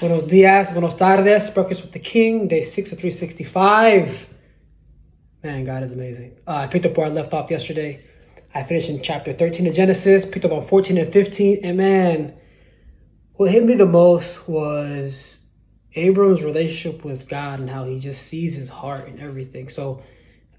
Buenos dias, buenos tardes, Breakfast with the King, day 6 of 365. Man, God is amazing. I picked up where I left off yesterday. I finished in chapter 13 of Genesis, picked up on 14 and 15, and man, what hit me the most was Abram's relationship with God and how he just sees his heart and everything. So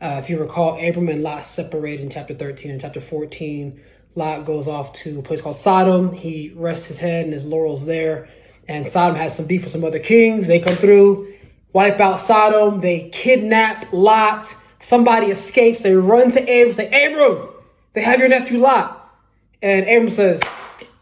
if you recall, Abram and Lot separated in chapter 13 and chapter 14. Lot goes off to a place called Sodom. He rests his head and his laurels there. And Sodom has some beef with some other kings. They come through, wipe out Sodom. They kidnap Lot. Somebody escapes. They run to Abram, say, Abram, they have your nephew Lot. And Abram says,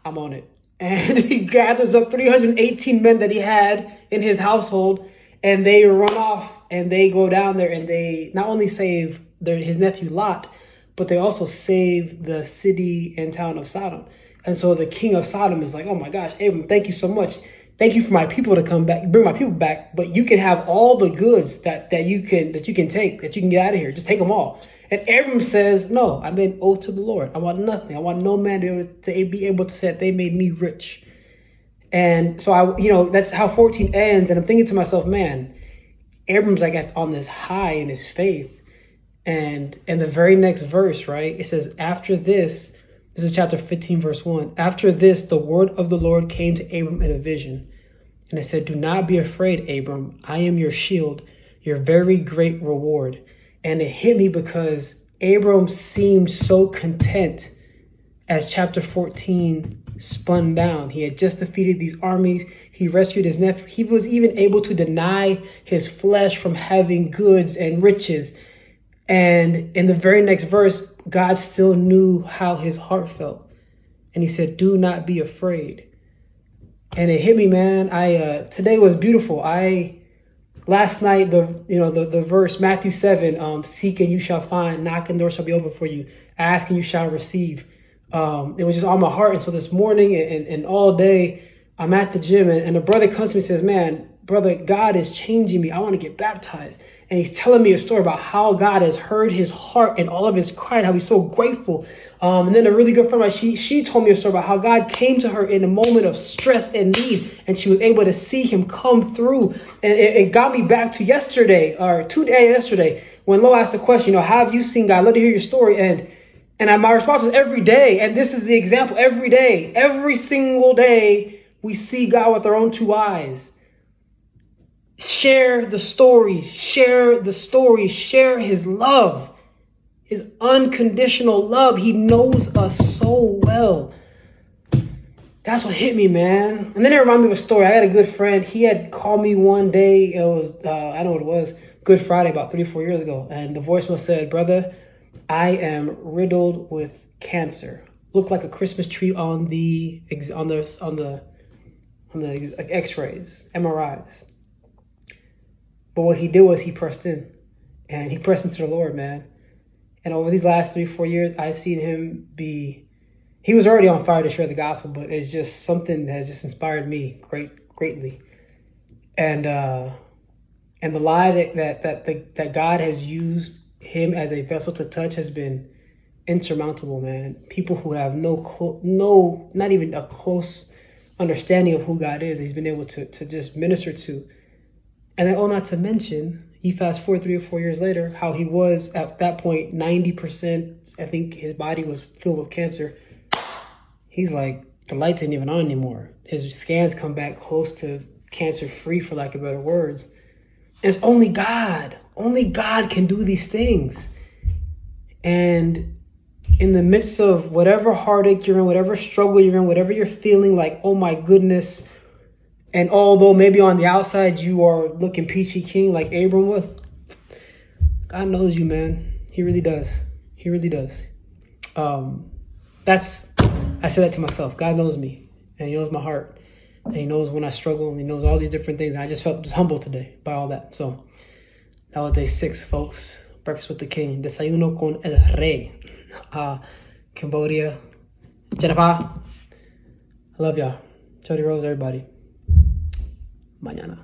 I'm on it. And he gathers up 318 men that he had in his household. And they run off and they go down there and they not only save his nephew Lot, but they also save the city and town of Sodom. And so the king of Sodom is like, oh my gosh, Abram, thank you so much. Thank you for my people to come back, bring my people back. But you can have all the goods that you can take, that you can get out of here. Just take them all. And Abram says, no, I made oath to the Lord. I want nothing. I want no man to be able to say that they made me rich. And so that's how 14 ends. And I'm thinking to myself, man, Abram's like on this high in his faith. And in the very next verse, right, it says, after this is chapter 15, verse 1. After this, the word of the Lord came to Abram in a vision. And it said, do not be afraid, Abram. I am your shield, your very great reward. And it hit me because Abram seemed so content as chapter 14 spun down. He had just defeated these armies. He rescued his nephew. He was even able to deny his flesh from having goods and riches. And in the very next verse, God still knew how his heart felt. And he said, do not be afraid. And it hit me, man. Today was beautiful. Last night, the verse, Matthew 7, seek and you shall find, knock and the door shall be open for you, ask and you shall receive. It was just on my heart. And so this morning and all day, I'm at the gym and a brother comes to me and says, man, brother, God is changing me. I want to get baptized. And he's telling me a story about how God has heard his heart and all of his cry, and how he's so grateful. And then a really good friend of mine, she told me a story about how God came to her in a moment of stress and need, and she was able to see him come through. And it got me back to yesterday, when Lo asked the question, how have you seen God? I'd love to hear your story. And my response was every day. And this is the example. Every day, every single day, we see God with our own two eyes. Share the stories, share his love, his unconditional love. He knows us so well. That's what hit me, man. And then it reminded me of a story. I had a good friend. He had called me one day. It was, I know what it was, Good Friday, about 3 or 4 years ago. And the voicemail said, brother, I am riddled with cancer. Looked like a Christmas tree on the X-rays, MRIs. But what he did was he pressed in, and he pressed into the Lord, man. And over these last 3 or 4 years, I've seen him he was already on fire to share the gospel, but it's just something that has just inspired me greatly. And the lives that God has used him as a vessel to touch has been insurmountable, man. People who have not even a close understanding of who God is, he's been able to just minister to. And then, not to mention, you fast forward 3 or 4 years later, how he was at that point, 90%, I think his body was filled with cancer. He's like, the lights ain't even on anymore. His scans come back close to cancer-free, for lack of better words. And it's only God can do these things. And in the midst of whatever heartache you're in, whatever struggle you're in, whatever you're feeling like, oh my goodness, and although maybe on the outside you are looking peachy keen like Abram was, God knows you, man. He really does. He really does. I say that to myself. God knows me, and he knows my heart, and he knows when I struggle, and he knows all these different things. And I just felt just humbled today by all that. So that was day 6, folks. Breakfast with the King. Desayuno con el Rey. Cambodia. Jennifer. I love y'all. Jody Rose, everybody. Mañana.